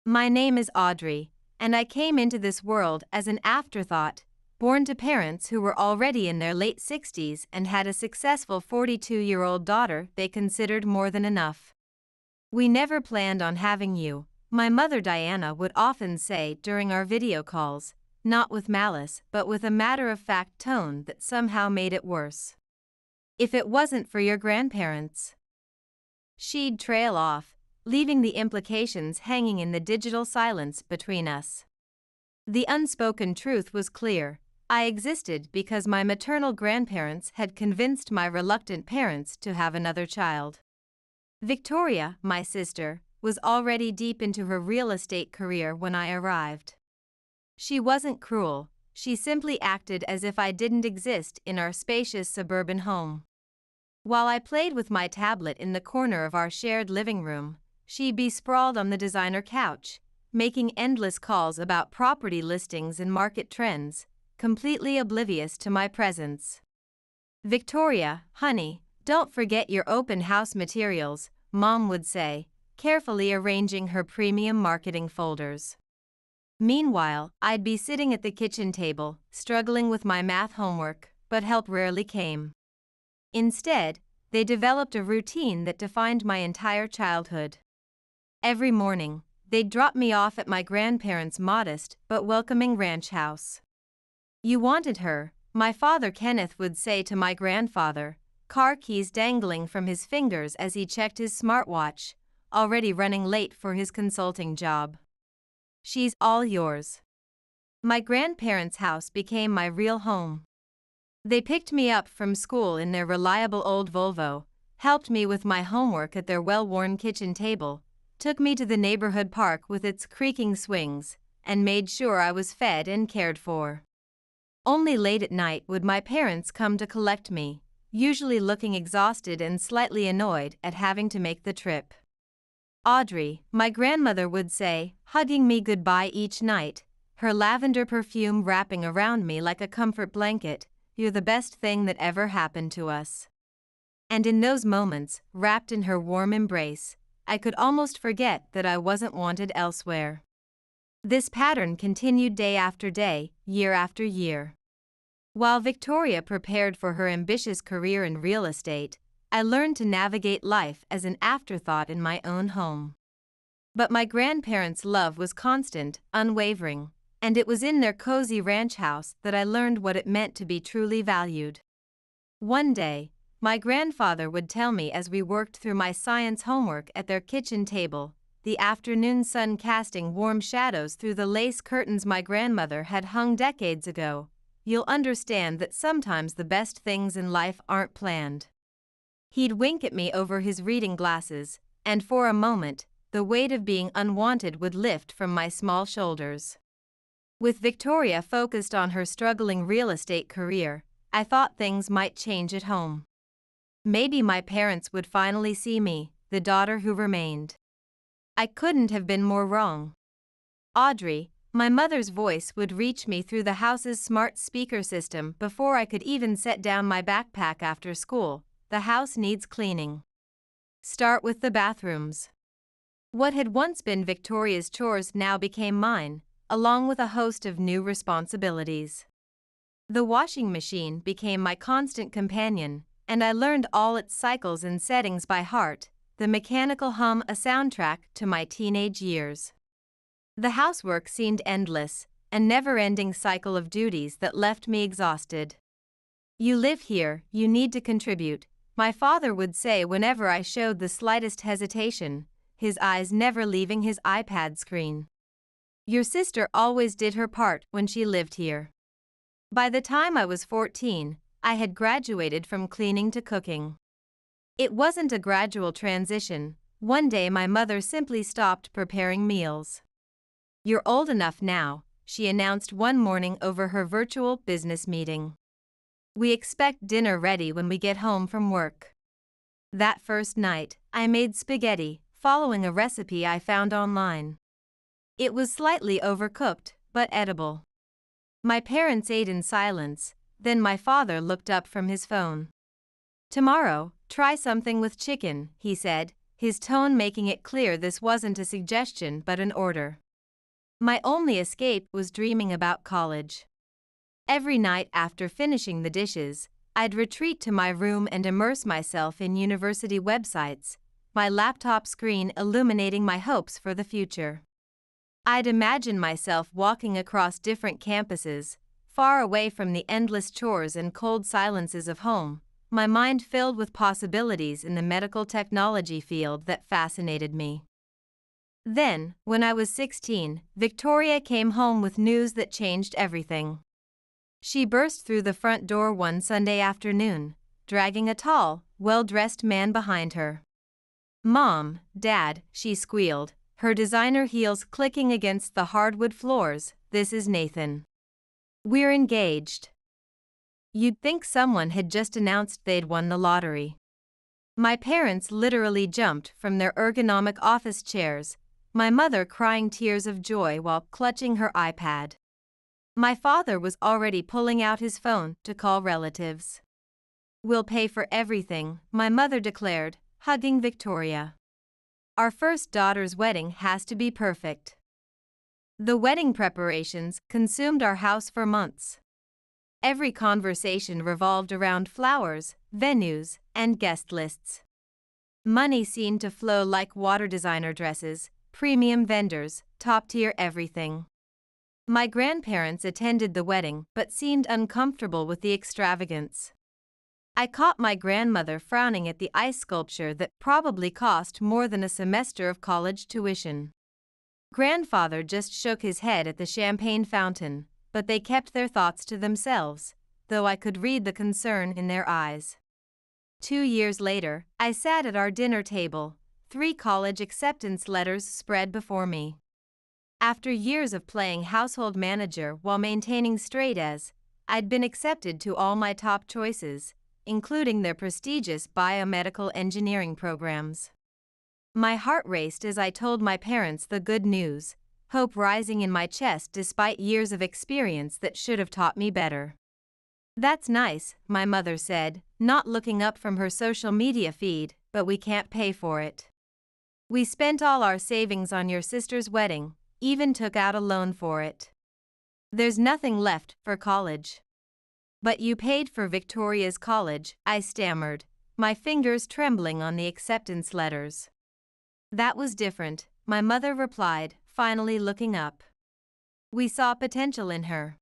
My name is Audrey, and I came into this world as an afterthought, born to parents who were already in their late 60s and had a successful 42-year-old daughter they considered more than enough. "We never planned on having you," my mother Diana would often say during our video calls, not with malice but with a matter-of-fact tone that somehow made it worse. "If it wasn't for your grandparents." She'd trail off, leaving the implications hanging in the digital silence between us. The unspoken truth was clear: I existed because my maternal grandparents had convinced my reluctant parents to have another child. Victoria, my sister, was already deep into her real estate career when I arrived. She wasn't cruel, she simply acted as if I didn't exist in our spacious suburban home. While I played with my tablet in the corner of our shared living room, she'd be sprawled on the designer couch, making endless calls about property listings and market trends, completely oblivious to my presence. "Victoria, honey, don't forget your open house materials," Mom would say, carefully arranging her premium marketing folders. Meanwhile, I'd be sitting at the kitchen table, struggling with my math homework, but help rarely came. Instead, they developed a routine that defined my entire childhood. Every morning, they'd drop me off at my grandparents' modest but welcoming ranch house. "You wanted her," my father Kenneth would say to my grandfather, car keys dangling from his fingers as he checked his smartwatch, already running late for his consulting job. "She's all yours." My grandparents' house became my real home. They picked me up from school in their reliable old Volvo, helped me with my homework at their well-worn kitchen table, took me to the neighborhood park with its creaking swings, and made sure I was fed and cared for. Only late at night would my parents come to collect me, usually looking exhausted and slightly annoyed at having to make the trip. "Audrey," my grandmother would say, hugging me goodbye each night, her lavender perfume wrapping around me like a comfort blanket, "you're the best thing that ever happened to us." And in those moments, wrapped in her warm embrace, I could almost forget that I wasn't wanted elsewhere. This pattern continued day after day, year after year. While Victoria prepared for her ambitious career in real estate, I learned to navigate life as an afterthought in my own home. But my grandparents' love was constant, unwavering, and it was in their cozy ranch house that I learned what it meant to be truly valued. One day, my grandfather would tell me as we worked through my science homework at their kitchen table, the afternoon sun casting warm shadows through the lace curtains my grandmother had hung decades ago, "You'll understand that sometimes the best things in life aren't planned." He'd wink at me over his reading glasses, and for a moment, the weight of being unwanted would lift from my small shoulders. With Victoria focused on her struggling real estate career, I thought things might change at home. Maybe my parents would finally see me, the daughter who remained. I couldn't have been more wrong. "Audrey," my mother's voice would reach me through the house's smart speaker system before I could even set down my backpack after school, "the house needs cleaning. Start with the bathrooms." What had once been Victoria's chores now became mine, along with a host of new responsibilities. The washing machine became my constant companion, and I learned all its cycles and settings by heart, the mechanical hum a soundtrack to my teenage years. The housework seemed endless, a never-ending cycle of duties that left me exhausted. "You live here, you need to contribute," my father would say whenever I showed the slightest hesitation, his eyes never leaving his iPad screen. "Your sister always did her part when she lived here." By the time I was 14, I had graduated from cleaning to cooking. It wasn't a gradual transition. One day my mother simply stopped preparing meals. "You're old enough now," she announced one morning over her virtual business meeting. "We expect dinner ready when we get home from work." That first night, I made spaghetti, following a recipe I found online. It was slightly overcooked, but edible. My parents ate in silence, then my father looked up from his phone. "Tomorrow, try something with chicken," he said, his tone making it clear this wasn't a suggestion but an order. My only escape was dreaming about college. Every night after finishing the dishes, I'd retreat to my room and immerse myself in university websites, my laptop screen illuminating my hopes for the future. I'd imagine myself walking across different campuses, far away from the endless chores and cold silences of home, my mind filled with possibilities in the medical technology field that fascinated me. Then, when I was 16, Victoria came home with news that changed everything. She burst through the front door one Sunday afternoon, dragging a tall, well-dressed man behind her. "Mom, Dad," she squealed, her designer heels clicking against the hardwood floors, "this is Nathan. We're engaged." You'd think someone had just announced they'd won the lottery. My parents literally jumped from their ergonomic office chairs, my mother crying tears of joy while clutching her iPad. My father was already pulling out his phone to call relatives. "We'll pay for everything," my mother declared, hugging Victoria. "Our first daughter's wedding has to be perfect." The wedding preparations consumed our house for months. Every conversation revolved around flowers, venues, and guest lists. Money seemed to flow like water: designer dresses, premium vendors, top-tier everything. My grandparents attended the wedding but seemed uncomfortable with the extravagance. I caught my grandmother frowning at the ice sculpture that probably cost more than a semester of college tuition. Grandfather just shook his head at the champagne fountain, but they kept their thoughts to themselves, though I could read the concern in their eyes. 2 years later, I sat at our dinner table, 3 college acceptance letters spread before me. After years of playing household manager while maintaining straight A's, I'd been accepted to all my top choices, including their prestigious biomedical engineering programs. My heart raced as I told my parents the good news, hope rising in my chest despite years of experience that should have taught me better. "That's nice," my mother said, not looking up from her social media feed, "but we can't pay for it. We spent all our savings on your sister's wedding, even took out a loan for it. There's nothing left for college." "But you paid for Victoria's college," I stammered, my fingers trembling on the acceptance letters. "That was different," my mother replied, finally looking up. "We saw potential in her."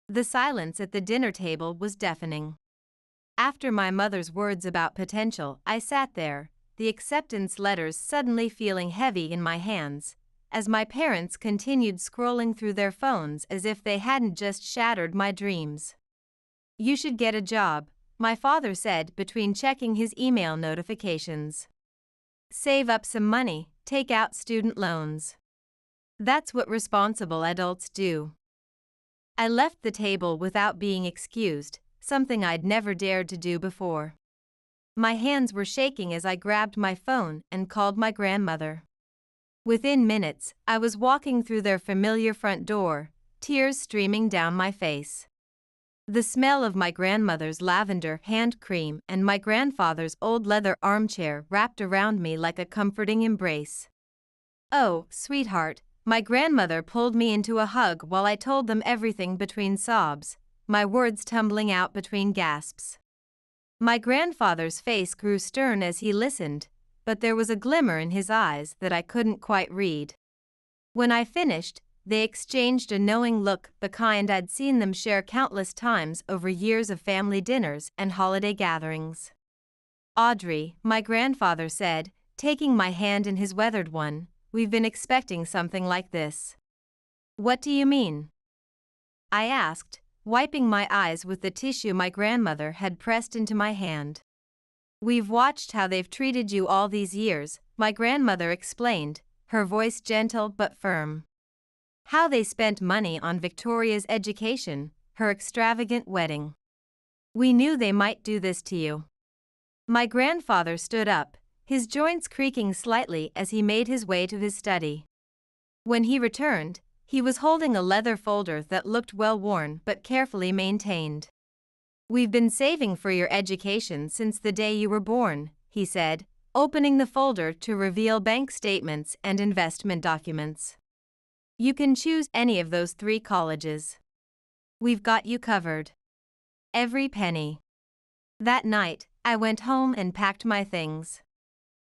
The silence at the dinner table was deafening. After my mother's words about potential, I sat there, the acceptance letters suddenly feeling heavy in my hands, as my parents continued scrolling through their phones as if they hadn't just shattered my dreams. "You should get a job," my father said between checking his email notifications. "Save up some money, take out student loans. That's what responsible adults do." I left the table without being excused, something I'd never dared to do before. My hands were shaking as I grabbed my phone and called my grandmother. Within minutes, I was walking through their familiar front door, tears streaming down my face. The smell of my grandmother's lavender hand cream and my grandfather's old leather armchair wrapped around me like a comforting embrace. "Oh, sweetheart," my grandmother pulled me into a hug while I told them everything between sobs, my words tumbling out between gasps. My grandfather's face grew stern as he listened, but there was a glimmer in his eyes that I couldn't quite read. When I finished, they exchanged a knowing look, the kind I'd seen them share countless times over years of family dinners and holiday gatherings. "Audrey," my grandfather said, taking my hand in his weathered one, "we've been expecting something like this." "What do you mean?" I asked, wiping my eyes with the tissue my grandmother had pressed into my hand. "We've watched how they've treated you all these years," my grandmother explained, her voice gentle but firm. "How they spent money on Victoria's education, her extravagant wedding. We knew they might do this to you." My grandfather stood up, his joints creaking slightly as he made his way to his study. When he returned, he was holding a leather folder that looked well worn but carefully maintained. "We've been saving for your education since the day you were born," he said, opening the folder to reveal bank statements and investment documents. You can choose any of those 3 colleges. We've got you covered. Every penny. That night, I went home and packed my things.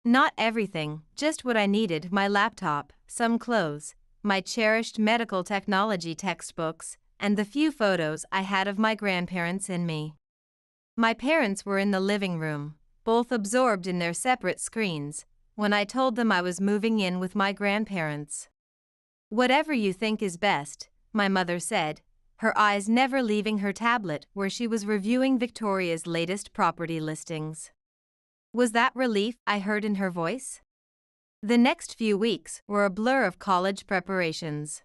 Not everything, just what I needed: my laptop, some clothes, my cherished medical technology textbooks, and the few photos I had of my grandparents and me. My parents were in the living room, both absorbed in their separate screens, when I told them I was moving in with my grandparents. "Whatever you think is best," my mother said, her eyes never leaving her tablet where she was reviewing Victoria's latest property listings. Was that relief I heard in her voice? The next few weeks were a blur of college preparations.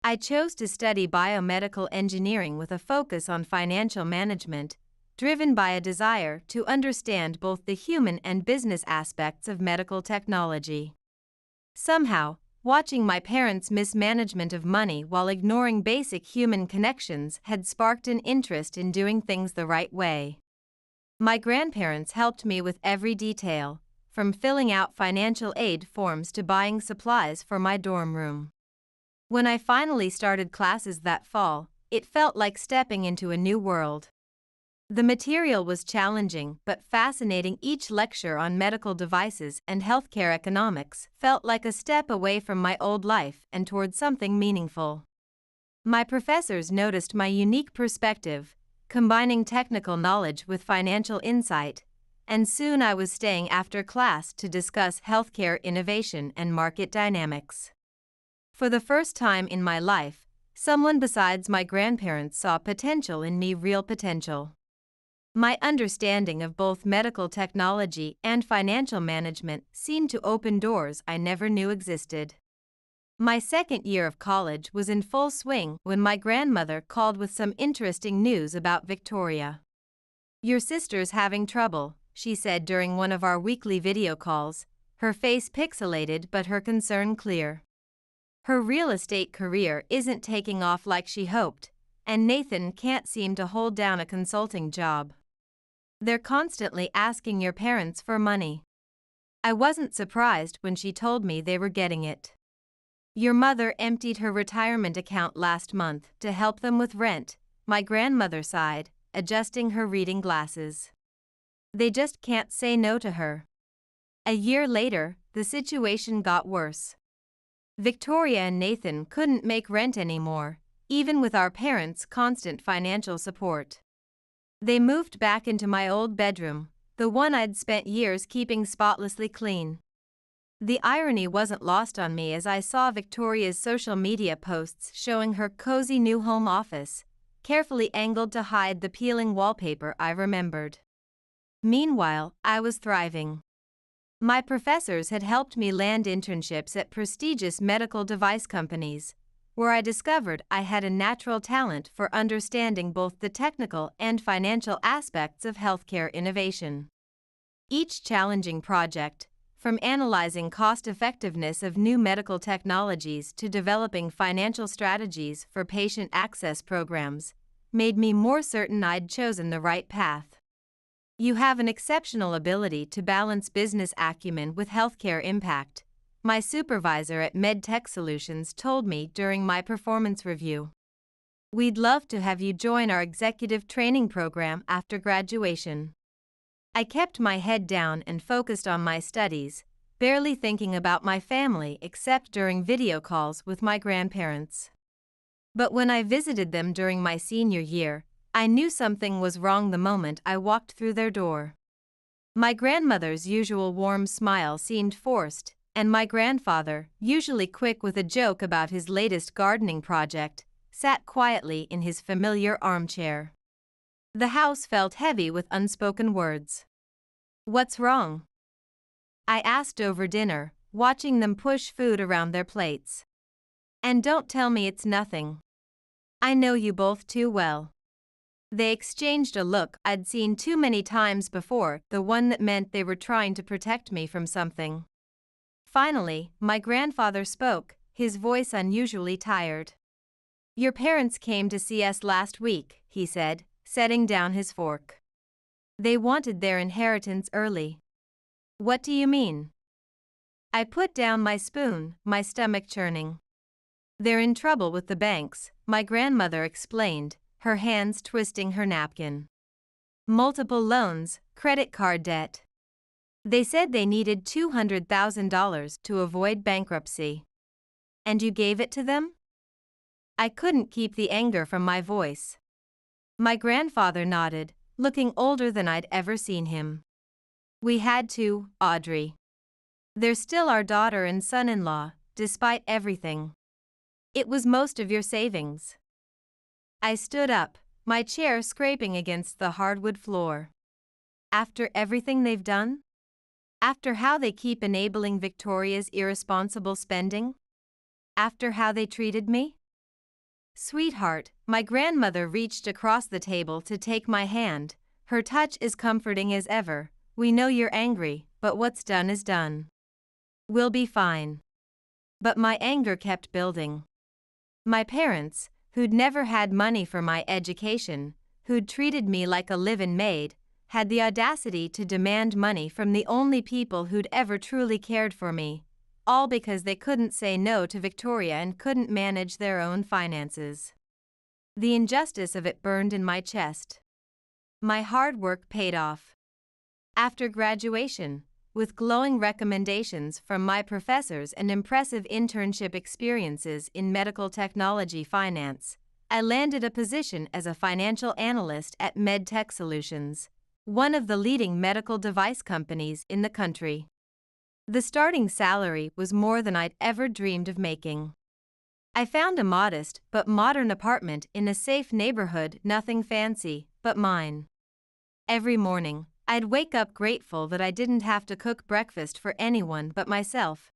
I chose to study biomedical engineering with a focus on financial management, driven by a desire to understand both the human and business aspects of medical technology. Somehow, watching my parents' mismanagement of money while ignoring basic human connections had sparked an interest in doing things the right way. My grandparents helped me with every detail, from filling out financial aid forms to buying supplies for my dorm room. When I finally started classes that fall, it felt like stepping into a new world. The material was challenging but fascinating. Each lecture on medical devices and healthcare economics felt like a step away from my old life and toward something meaningful. My professors noticed my unique perspective, combining technical knowledge with financial insight, and soon I was staying after class to discuss healthcare innovation and market dynamics. For the first time in my life, someone besides my grandparents saw potential in me, real potential. My understanding of both medical technology and financial management seemed to open doors I never knew existed. My second year of college was in full swing when my grandmother called with some interesting news about Victoria. "Your sister's having trouble," she said during one of our weekly video calls, her face pixelated but her concern clear. "Her real estate career isn't taking off like she hoped, and Nathan can't seem to hold down a consulting job. They're constantly asking your parents for money." I wasn't surprised when she told me they were getting it. "Your mother emptied her retirement account last month to help them with rent," my grandmother sighed, adjusting her reading glasses. "They just can't say no to her." A year later, the situation got worse. Victoria and Nathan couldn't make rent anymore, even with our parents' constant financial support. They moved back into my old bedroom, the one I'd spent years keeping spotlessly clean. The irony wasn't lost on me as I saw Victoria's social media posts showing her cozy new home office, carefully angled to hide the peeling wallpaper I remembered. Meanwhile, I was thriving. My professors had helped me land internships at prestigious medical device companies, where I discovered I had a natural talent for understanding both the technical and financial aspects of healthcare innovation. Each challenging project, from analyzing cost-effectiveness of new medical technologies to developing financial strategies for patient access programs, made me more certain I'd chosen the right path. "You have an exceptional ability to balance business acumen with healthcare impact," my supervisor at MedTech Solutions told me during my performance review. "We'd love to have you join our executive training program after graduation." I kept my head down and focused on my studies, barely thinking about my family except during video calls with my grandparents. But when I visited them during my senior year, I knew something was wrong the moment I walked through their door. My grandmother's usual warm smile seemed forced, and my grandfather, usually quick with a joke about his latest gardening project, sat quietly in his familiar armchair. The house felt heavy with unspoken words. "What's wrong?" I asked over dinner, watching them push food around their plates. "And don't tell me it's nothing. I know you both too well." They exchanged a look I'd seen too many times before, the one that meant they were trying to protect me from something. Finally, my grandfather spoke, his voice unusually tired. "Your parents came to see us last week," he said, setting down his fork. "They wanted their inheritance early." What do you mean? I put down my spoon, my stomach churning. They're in trouble with the banks, my grandmother explained, her hands twisting her napkin. Multiple loans, credit card debt. They said they needed $200,000 to avoid bankruptcy. And you gave it to them? I couldn't keep the anger from my voice. My grandfather nodded, looking older than I'd ever seen him. We had to, Audrey. They're still our daughter and son-in-law, despite everything. It was most of your savings. I stood up, my chair scraping against the hardwood floor. After everything they've done? After how they keep enabling Victoria's irresponsible spending? After how they treated me? Sweetheart, my grandmother reached across the table to take my hand, her touch as comforting as ever. We know you're angry, but what's done is done. We'll be fine. But my anger kept building. My parents, who'd never had money for my education, who'd treated me like a live-in maid, had the audacity to demand money from the only people who'd ever truly cared for me, all because they couldn't say no to Victoria and couldn't manage their own finances. The injustice of it burned in my chest. My hard work paid off. After graduation, with glowing recommendations from my professors and impressive internship experiences in medical technology finance, I landed a position as a financial analyst at MedTech Solutions, one of the leading medical device companies in the country. The starting salary was more than I'd ever dreamed of making. I found a modest but modern apartment in a safe neighborhood, nothing fancy, but mine. Every morning, I'd wake up grateful that I didn't have to cook breakfast for anyone but myself.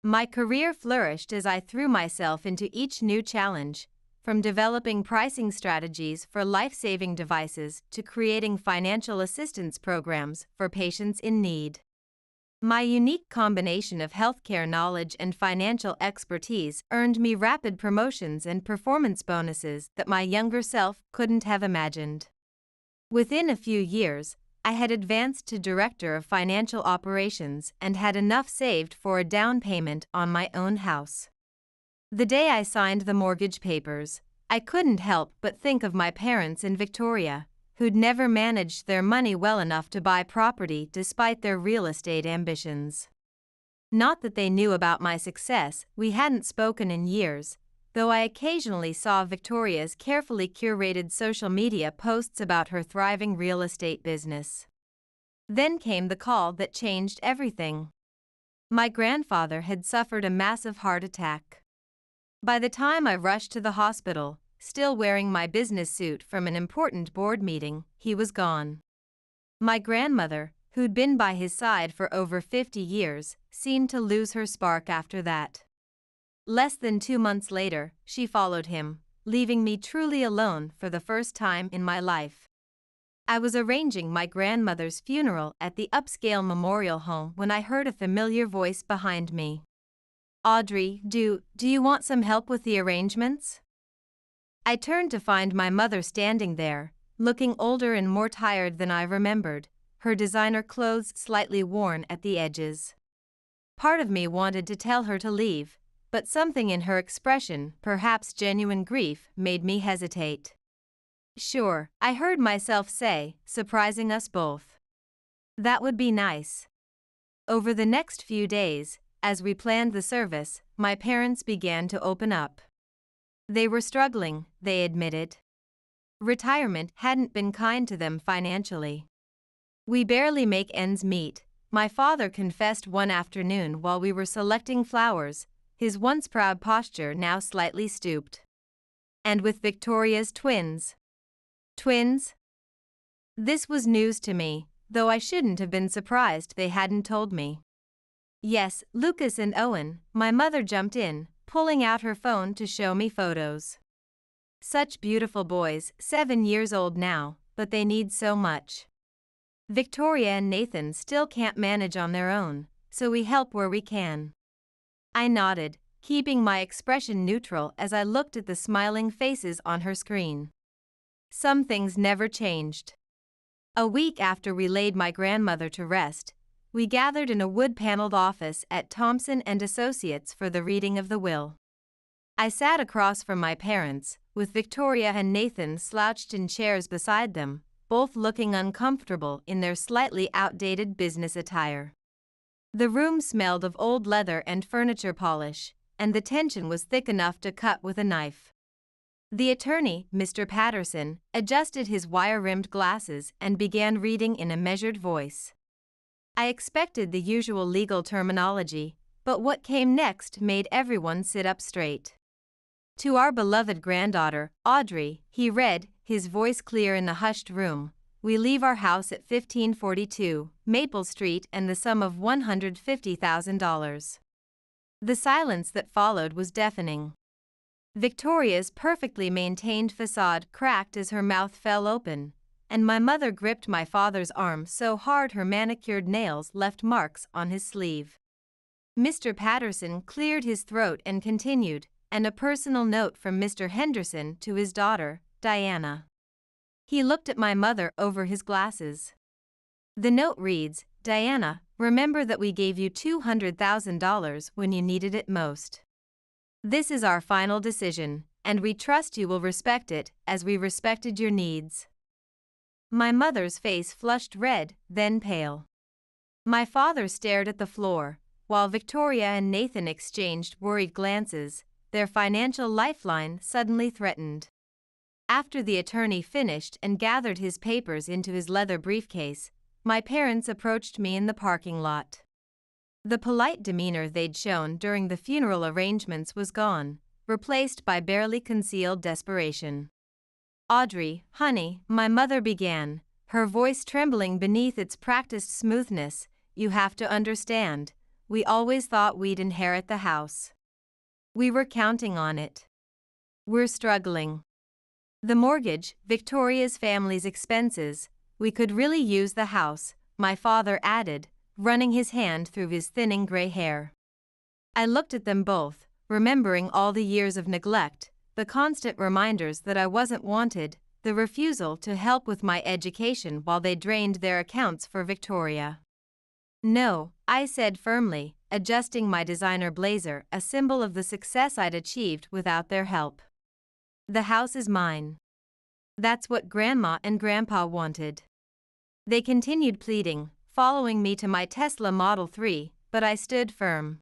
My career flourished as I threw myself into each new challenge, from developing pricing strategies for life-saving devices to creating financial assistance programs for patients in need. My unique combination of healthcare knowledge and financial expertise earned me rapid promotions and performance bonuses that my younger self couldn't have imagined. Within a few years, I had advanced to Director of Financial Operations and had enough saved for a down payment on my own house. The day I signed the mortgage papers, I couldn't help but think of my parents in Victoria, who'd never managed their money well enough to buy property despite their real estate ambitions. Not that they knew about my success, we hadn't spoken in years, though I occasionally saw Victoria's carefully curated social media posts about her thriving real estate business. Then came the call that changed everything. My grandfather had suffered a massive heart attack. By the time I rushed to the hospital, still wearing my business suit from an important board meeting, he was gone. My grandmother, who'd been by his side for over 50 years, seemed to lose her spark after that. Less than 2 months later, she followed him, leaving me truly alone for the first time in my life. I was arranging my grandmother's funeral at the upscale memorial home when I heard a familiar voice behind me. Audrey, do you want some help with the arrangements? I turned to find my mother standing there, looking older and more tired than I remembered, her designer clothes slightly worn at the edges. Part of me wanted to tell her to leave, but something in her expression, perhaps genuine grief, made me hesitate. Sure, I heard myself say, surprising us both. That would be nice. Over the next few days, as we planned the service, my parents began to open up. They were struggling, they admitted. Retirement hadn't been kind to them financially. We barely make ends meet, my father confessed one afternoon while we were selecting flowers, his once proud posture now slightly stooped. And with Victoria's twins. Twins? This was news to me, though I shouldn't have been surprised they hadn't told me. Yes, Lucas and Owen, my mother jumped in, pulling out her phone to show me photos. Such beautiful boys, 7 years old now, but they need so much. Victoria and Nathan still can't manage on their own, so we help where we can. I nodded, keeping my expression neutral as I looked at the smiling faces on her screen. Some things never changed. A week after we laid my grandmother to rest, we gathered in a wood-paneled office at Thompson and Associates for the reading of the will. I sat across from my parents, with Victoria and Nathan slouched in chairs beside them, both looking uncomfortable in their slightly outdated business attire. The room smelled of old leather and furniture polish, and the tension was thick enough to cut with a knife. The attorney, Mr. Patterson, adjusted his wire-rimmed glasses and began reading in a measured voice. I expected the usual legal terminology, but what came next made everyone sit up straight. To our beloved granddaughter, Audrey, he read, his voice clear in the hushed room, we leave our house at 1542 Maple Street and the sum of $150,000. The silence that followed was deafening. Victoria's perfectly maintained facade cracked as her mouth fell open, and my mother gripped my father's arm so hard her manicured nails left marks on his sleeve. Mr. Patterson cleared his throat and continued, and a personal note from Mr. Henderson to his daughter, Diana. He looked at my mother over his glasses. The note reads, Diana, remember that we gave you $200,000 when you needed it most. This is our final decision, and we trust you will respect it as we respected your needs. My mother's face flushed red, then pale. My father stared at the floor, while Victoria and Nathan exchanged worried glances, their financial lifeline suddenly threatened. After the attorney finished and gathered his papers into his leather briefcase, my parents approached me in the parking lot. The polite demeanor they'd shown during the funeral arrangements was gone, replaced by barely concealed desperation. Audrey, honey, my mother began, her voice trembling beneath its practiced smoothness, you have to understand, we always thought we'd inherit the house. We were counting on it. We're struggling. The mortgage, Victoria's family's expenses, we could really use the house, my father added, running his hand through his thinning gray hair. I looked at them both, remembering all the years of neglect, the constant reminders that I wasn't wanted, the refusal to help with my education while they drained their accounts for Victoria. No, I said firmly, adjusting my designer blazer, a symbol of the success I'd achieved without their help. The house is mine. That's what Grandma and Grandpa wanted. They continued pleading, following me to my Tesla Model 3, but I stood firm.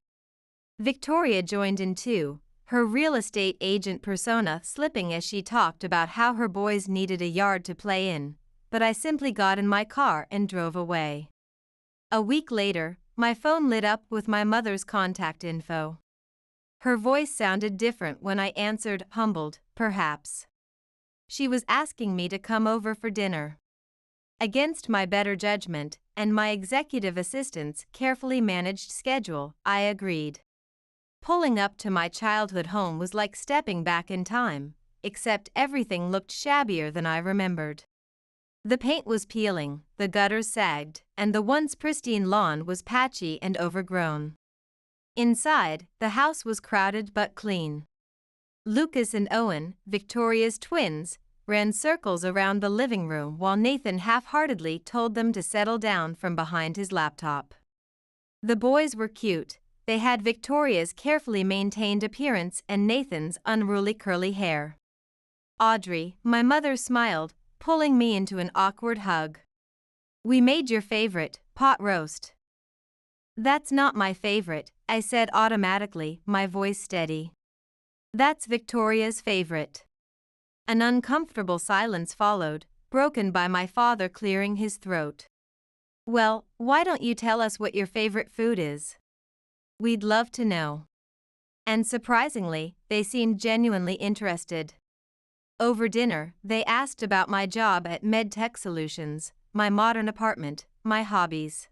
Victoria joined in too, her real estate agent persona slipping as she talked about how her boys needed a yard to play in, but I simply got in my car and drove away. A week later, my phone lit up with my mother's contact info. Her voice sounded different when I answered, humbled, perhaps. She was asking me to come over for dinner. Against my better judgment and my executive assistant's carefully managed schedule, I agreed. Pulling up to my childhood home was like stepping back in time, except everything looked shabbier than I remembered. The paint was peeling, the gutters sagged, and the once pristine lawn was patchy and overgrown. Inside, the house was crowded but clean. Lucas and Owen, Victoria's twins, ran circles around the living room while Nathan half-heartedly told them to settle down from behind his laptop. The boys were cute. They had Victoria's carefully maintained appearance and Nathan's unruly curly hair. Audrey, my mother smiled, pulling me into an awkward hug. We made your favorite, pot roast. That's not my favorite, I said automatically, my voice steady. That's Victoria's favorite. An uncomfortable silence followed, broken by my father clearing his throat. Well, why don't you tell us what your favorite food is? We'd love to know. And surprisingly, they seemed genuinely interested. Over dinner, they asked about my job at MedTech Solutions, my modern apartment, my hobbies.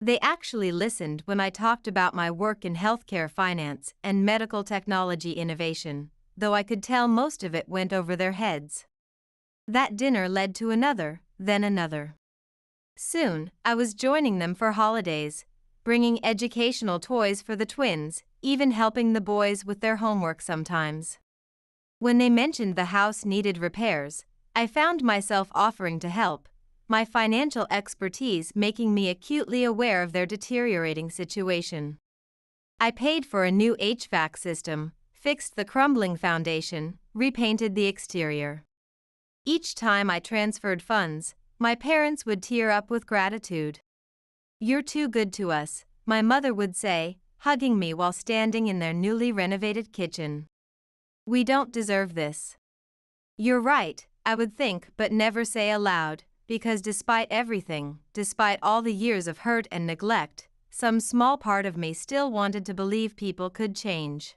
They actually listened when I talked about my work in healthcare finance and medical technology innovation, though I could tell most of it went over their heads. That dinner led to another, then another. Soon, I was joining them for holidays, bringing educational toys for the twins, even helping the boys with their homework sometimes. When they mentioned the house needed repairs, I found myself offering to help, my financial expertise making me acutely aware of their deteriorating situation. I paid for a new HVAC system, fixed the crumbling foundation, repainted the exterior. Each time I transferred funds, my parents would tear up with gratitude. "You're too good to us," my mother would say, hugging me while standing in their newly renovated kitchen. "We don't deserve this." "You're right," I would think but never say aloud, because despite everything, despite all the years of hurt and neglect, some small part of me still wanted to believe people could change.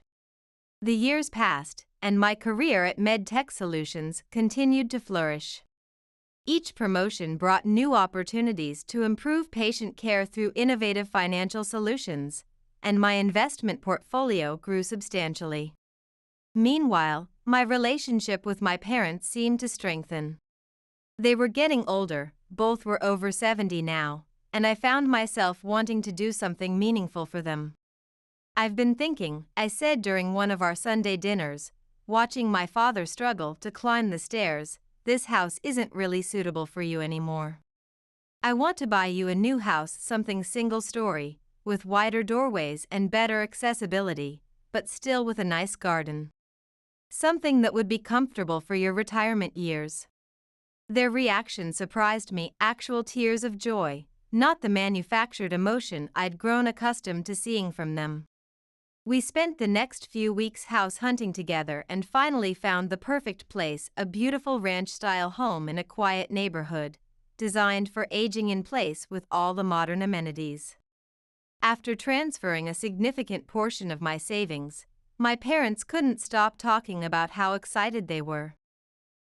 The years passed, and my career at MedTech Solutions continued to flourish. Each promotion brought new opportunities to improve patient care through innovative financial solutions, and my investment portfolio grew substantially. Meanwhile, my relationship with my parents seemed to strengthen. They were getting older, both were over 70 now, and I found myself wanting to do something meaningful for them. "I've been thinking," I said during one of our Sunday dinners, watching my father struggle to climb the stairs, "this house isn't really suitable for you anymore. I want to buy you a new house, something single-story, with wider doorways and better accessibility, but still with a nice garden. Something that would be comfortable for your retirement years." Their reaction surprised me, actual tears of joy, not the manufactured emotion I'd grown accustomed to seeing from them. We spent the next few weeks house hunting together and finally found the perfect place, a beautiful ranch-style home in a quiet neighborhood, designed for aging in place with all the modern amenities. After transferring a significant portion of my savings, my parents couldn't stop talking about how excited they were.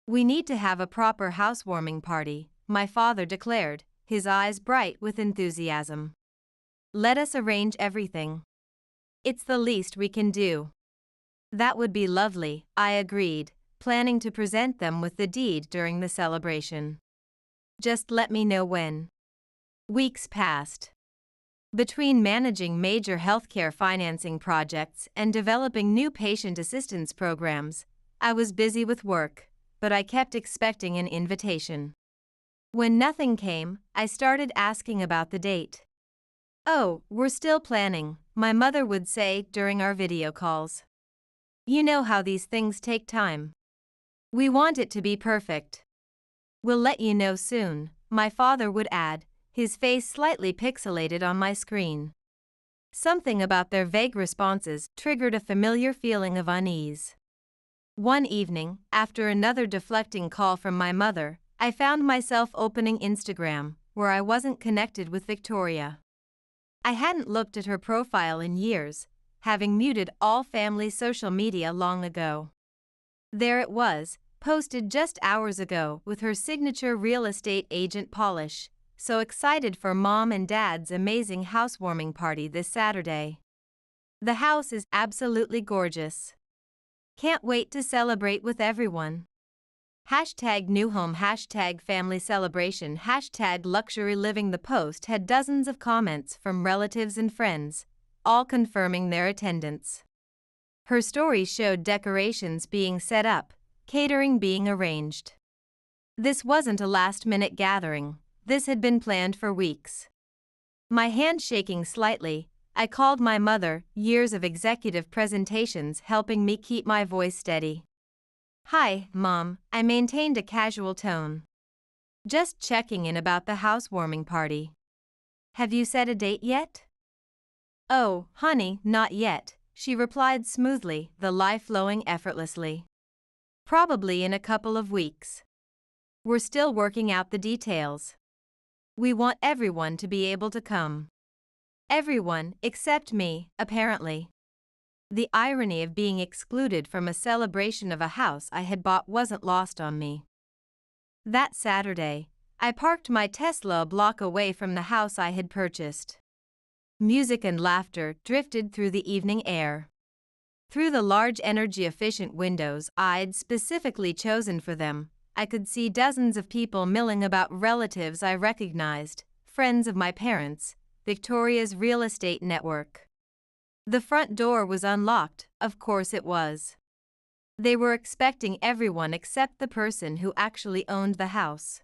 "We need to have a proper housewarming party," my father declared, his eyes bright with enthusiasm. "Let us arrange everything. It's the least we can do." "That would be lovely," I agreed, planning to present them with the deed during the celebration. "Just let me know when." Weeks passed. Between managing major healthcare financing projects and developing new patient assistance programs, I was busy with work, but I kept expecting an invitation. When nothing came, I started asking about the date. "Oh, we're still planning," my mother would say during our video calls. "You know how these things take time. We want it to be perfect." "We'll let you know soon," my father would add, his face slightly pixelated on my screen. Something about their vague responses triggered a familiar feeling of unease. One evening, after another deflecting call from my mother, I found myself opening Instagram, where I wasn't connected with Victoria. I hadn't looked at her profile in years, having muted all family social media long ago. There it was, posted just hours ago with her signature real estate agent polish, "So excited for Mom and Dad's amazing housewarming party this Saturday. The house is absolutely gorgeous. Can't wait to celebrate with everyone. #new home, #family celebration, #luxury living." The post had dozens of comments from relatives and friends, all confirming their attendance. Her story showed decorations being set up, catering being arranged. This wasn't a last-minute gathering, this had been planned for weeks. My hand shaking slightly, I called my mother, years of executive presentations helping me keep my voice steady. "Hi, Mom," I maintained a casual tone. "Just checking in about the housewarming party. Have you set a date yet?" "Oh, honey, not yet," she replied smoothly, the lie flowing effortlessly. "Probably in a couple of weeks. We're still working out the details. We want everyone to be able to come." Everyone, except me, apparently. The irony of being excluded from a celebration of a house I had bought wasn't lost on me. That Saturday, I parked my Tesla a block away from the house I had purchased. Music and laughter drifted through the evening air. Through the large energy-efficient windows I'd specifically chosen for them, I could see dozens of people milling about, relatives I recognized, friends of my parents, Victoria's real estate network. The front door was unlocked, of course it was. They were expecting everyone except the person who actually owned the house.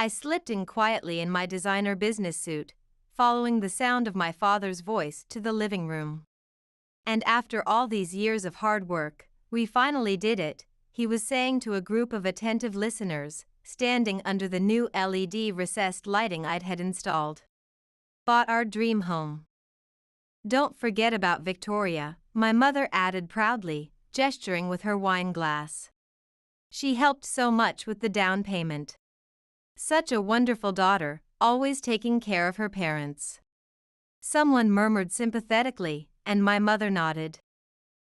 I slipped in quietly in my designer business suit, following the sound of my father's voice to the living room. And after all these years of hard work, we finally did it, he was saying to a group of attentive listeners, standing under the new LED recessed lighting I'd had installed. Bought our dream home. Don't forget about Victoria, my mother added proudly, gesturing with her wine glass. She helped so much with the down payment. Such a wonderful daughter, always taking care of her parents. Someone murmured sympathetically, and my mother nodded.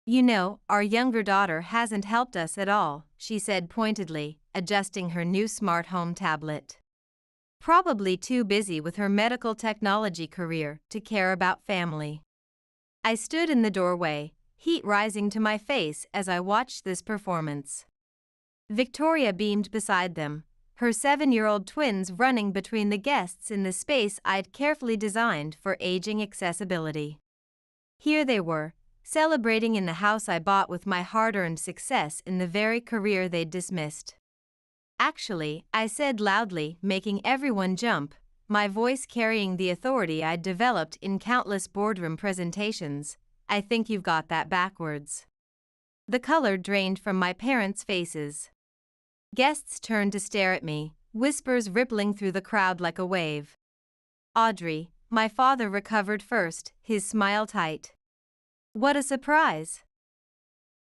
You know, our younger daughter hasn't helped us at all, she said pointedly, adjusting her new smart home tablet. Probably too busy with her medical technology career to care about family. I stood in the doorway, heat rising to my face as I watched this performance. Victoria beamed beside them, her 7-year-old twins running between the guests in the space I'd carefully designed for aging accessibility. Here they were, celebrating in the house I bought with my hard-earned success in the very career they'd dismissed. Actually, I said loudly, making everyone jump, my voice carrying the authority I'd developed in countless boardroom presentations, I think you've got that backwards. The color drained from my parents' faces. Guests turned to stare at me, whispers rippling through the crowd like a wave. Audrey, my father recovered first, his smile tight. What a surprise!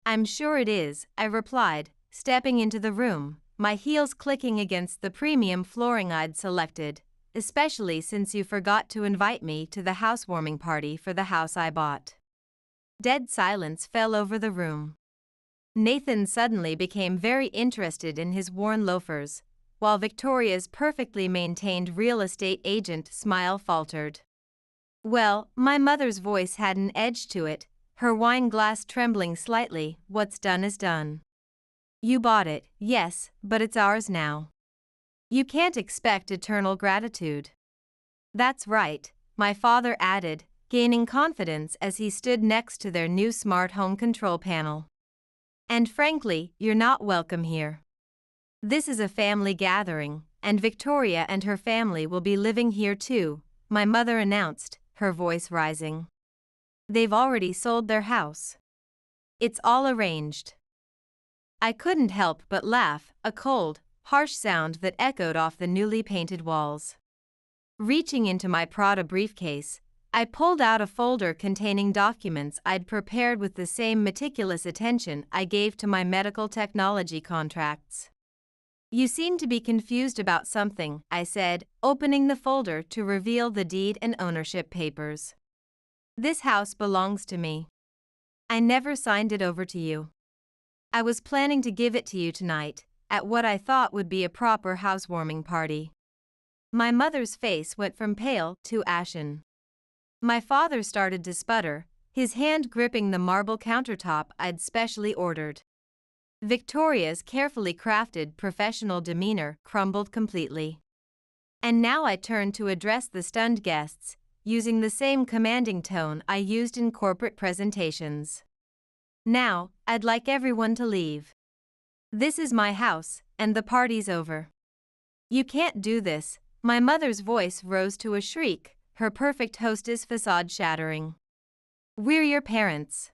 I'm sure it is, I replied, stepping into the room, my heels clicking against the premium flooring I'd selected, especially since you forgot to invite me to the housewarming party for the house I bought. Dead silence fell over the room. Nathan suddenly became very interested in his worn loafers, while Victoria's perfectly maintained real estate agent smile faltered. Well, my mother's voice had an edge to it, her wine glass trembling slightly, what's done is done. You bought it, yes, but it's ours now. You can't expect eternal gratitude. That's right, my father added, gaining confidence as he stood next to their new smart home control panel. And frankly, you're not welcome here. This is a family gathering, and Victoria and her family will be living here too, my mother announced, her voice rising. They've already sold their house. It's all arranged. I couldn't help but laugh, a cold, harsh sound that echoed off the newly painted walls. Reaching into my Prada briefcase, I pulled out a folder containing documents I'd prepared with the same meticulous attention I gave to my medical technology contracts. You seem to be confused about something, I said, opening the folder to reveal the deed and ownership papers. This house belongs to me. I never signed it over to you. I was planning to give it to you tonight, at what I thought would be a proper housewarming party. My mother's face went from pale to ashen. My father started to sputter, his hand gripping the marble countertop I'd specially ordered. Victoria's carefully crafted professional demeanor crumbled completely. And now I turned to address the stunned guests, using the same commanding tone I used in corporate presentations. Now, I'd like everyone to leave. This is my house, and the party's over. You can't do this, my mother's voice rose to a shriek, her perfect hostess facade shattering. We're your parents.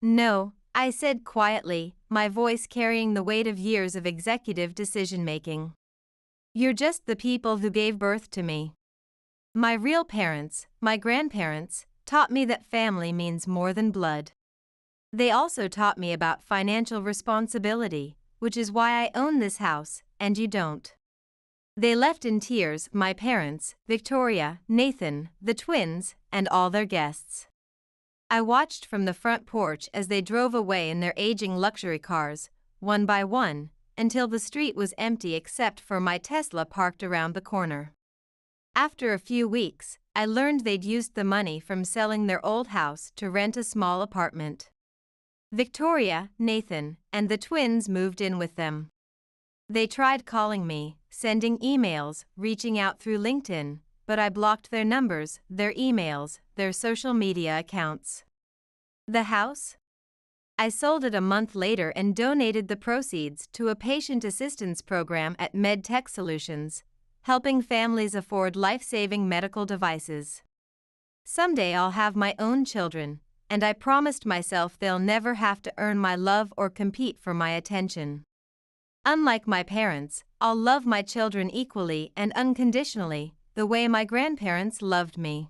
No, I said quietly, my voice carrying the weight of years of executive decision-making. You're just the people who gave birth to me. My real parents, my grandparents, taught me that family means more than blood. They also taught me about financial responsibility, which is why I own this house, and you don't. They left in tears, my parents, Victoria, Nathan, the twins, and all their guests. I watched from the front porch as they drove away in their aging luxury cars, one by one, until the street was empty except for my Tesla parked around the corner. After a few weeks, I learned they'd used the money from selling their old house to rent a small apartment. Victoria, Nathan, and the twins moved in with them. They tried calling me, sending emails, reaching out through LinkedIn, but I blocked their numbers, their emails, their social media accounts. The house? I sold it a month later and donated the proceeds to a patient assistance program at MedTech Solutions, helping families afford life-saving medical devices. Someday I'll have my own children, and I promised myself they'll never have to earn my love or compete for my attention. Unlike my parents, I'll love my children equally and unconditionally, the way my grandparents loved me.